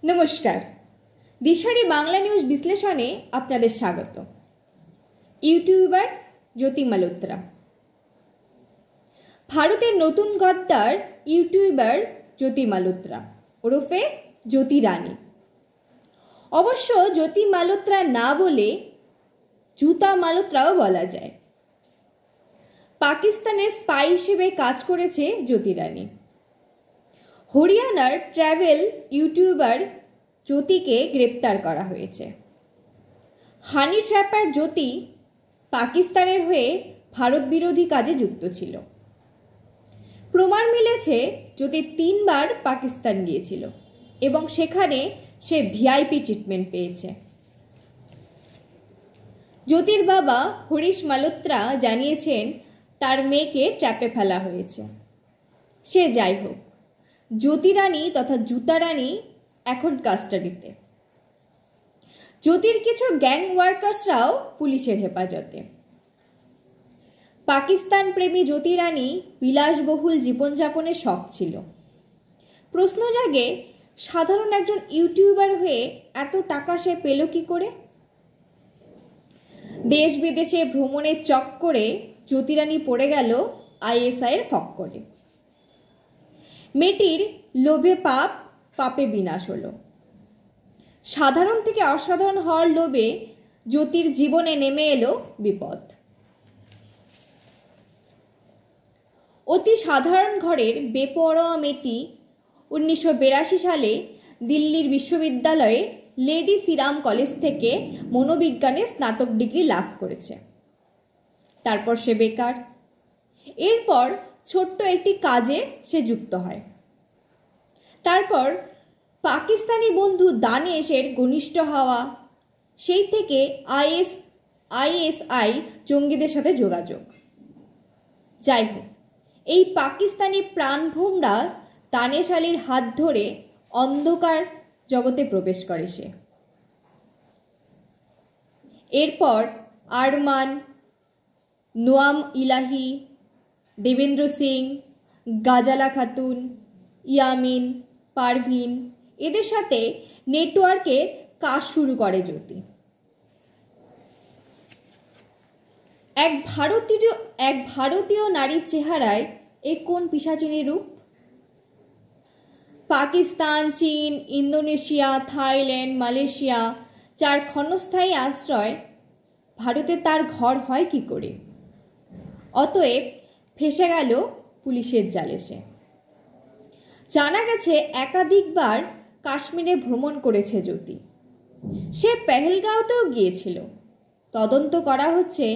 নমস্কার, দিশারি বাংলা নিউজ বিশ্লেষণে আপনাদের স্বাগত। ইউটিউবার জ্যোতি মালহোত্রা। ভারতের নতুন গদ্দার ইউটিউবার জ্যোতি মালহোত্রা ওরফে জ্যোতি রানী। অবশ্য জ্যোতি মালহোত্রা না বলে জুতা মালহোত্রাও বলা যায়। পাকিস্তানের স্পাই হিসেবে কাজ করেছে জ্যোতি রানী। হরিয়ানার ট্র্যাভেল ইউটিউবার জ্যোতিকে গ্রেপ্তার করা হয়েছে। হানি ট্র্যাপার জ্যোতি পাকিস্তানের হয়ে ভারত বিরোধী কাজে যুক্ত ছিল। প্রমাণ মিলেছে জ্যোতি 3 বার পাকিস্তান গিয়েছিল এবং সেখানে সে ভিআইপি ট্রিটমেন্ট পেয়েছে। জ্যোতির বাবা হরিশ মালহোত্রা জানিয়েছেন তার মেয়েকে ট্র্যাপে ফেলা হয়েছে। সে যাই হোক, জ্যোতি রানী তথা জুতা রানী এখন কাস্টাডিতে। জ্যোতির কিছু গ্যাং ওয়ার্কার্সরাও পুলিশের হেফাজতে। পাকিস্তান প্রেমী জ্যোতি রানী বিলাসবহুল জীবনযাপনের শখ ছিল। প্রশ্ন জাগে, সাধারণ একজন ইউটিউবার হয়ে এত টাকা সে পেল কি করে? দেশ বিদেশে ভ্রমণের চক্করে জ্যোতি রানী পড়ে গেল আইএসআইয়ের ফক্করে। মেয়েটির লোভে পাপ, পাপে বিনাশ হলো। সাধারণ থেকে অসাধারণ হওয়ার লোভে জ্যোতির জীবনে নেমে এলো বিপদ। অতি সাধারণ ঘরের বেপরোয়া মেয়েটি 1982 সালে দিল্লির বিশ্ববিদ্যালয়ে লেডি শ্রীরাম কলেজ থেকে মনোবিজ্ঞানে স্নাতক ডিগ্রি লাভ করেছে। তারপর সে বেকার। এরপর ছোট্ট একটি কাজে সে যুক্ত হয়। তারপর পাকিস্তানি বন্ধু দানেশের ঘনিষ্ঠ হওয়া, সেই থেকে আইএসআই জঙ্গিদের সাথে যোগাযোগ। যাই হোক, এই পাকিস্তানি প্রাণভোমরা দানেশ আলীর হাত ধরে অন্ধকার জগতে প্রবেশ করে সে। এরপর আরমান, নোয়াম ইলাহি, দেবেন্দ্র সিং, গাজালা খাতুন, ইয়ামিন, পারভিন এদের সাথে নেটওয়ার্কে কাজ শুরু করে জ্যোতি। এক ভারতীয় নারীর চেহারায় এ কোন পিশাচিনী রূপ? পাকিস্তান, চীন, ইন্দোনেশিয়া, থাইল্যান্ড, মালয়েশিয়া 4 ক্ষণস্থায়ী আশ্রয় ভারতে তার ঘর হয় কি করে? অতএব ফেঁসে গেল পুলিশের জালে সে। জানা গেছে একাধিকবার কাশ্মীরে ভ্রমণ করেছে জ্যোতি। সে পেহেলগাঁওতেও গিয়েছিল। তদন্ত করা হচ্ছে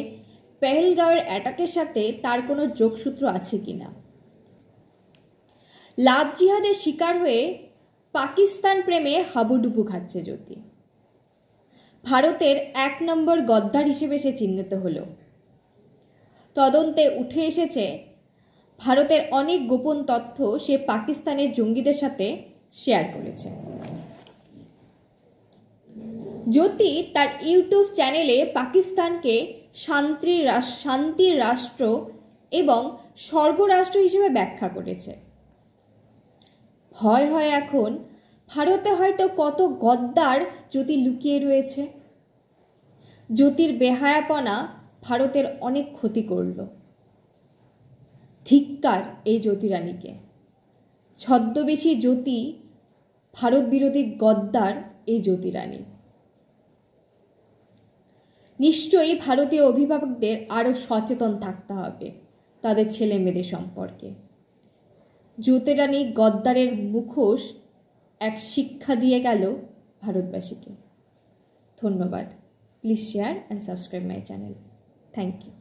পেহেলগাঁওয়ের অ্যাটাকের সাথে তার কোনো যোগসূত্র আছে কিনা। লাভ জিহাদের শিকার হয়ে পাকিস্তান প্রেমে হাবুডুবু খাচ্ছে জ্যোতি। ভারতের 1 নম্বর গদ্দার হিসেবে সে চিহ্নিত হলো। তদন্তে উঠে এসেছে ভারতের অনেক গোপন তথ্য সে পাকিস্তানের জঙ্গিদের সাথে শেয়ার করেছে। জ্যোতি তার ইউটিউব চ্যানেলে পাকিস্তানকে শান্তির রাষ্ট্র এবং স্বর্গরাষ্ট্র হিসেবে ব্যাখ্যা করেছে। ভয় হয় এখন ভারতে হয়তো কত গদ্দার জ্যোতি লুকিয়ে রয়েছে। জ্যোতির বেহায়াপনা ভারতের অনেক ক্ষতি করল। ধিক্কার এই জ্যোতি রানীকে। ছদ্মবেশী জ্যোতি, ভারত বিরোধী গদ্দার এই জ্যোতি রানী। নিশ্চয়ই ভারতীয় অভিভাবকদের আরও সচেতন থাকতে হবে তাদের ছেলে মেয়েদের সম্পর্কে। জ্যোতি রানী গদ্দারের মুখোশ এক শিক্ষা দিয়ে গেল ভারতবাসীকে। ধন্যবাদ। Please share and subscribe my channel. Thank you.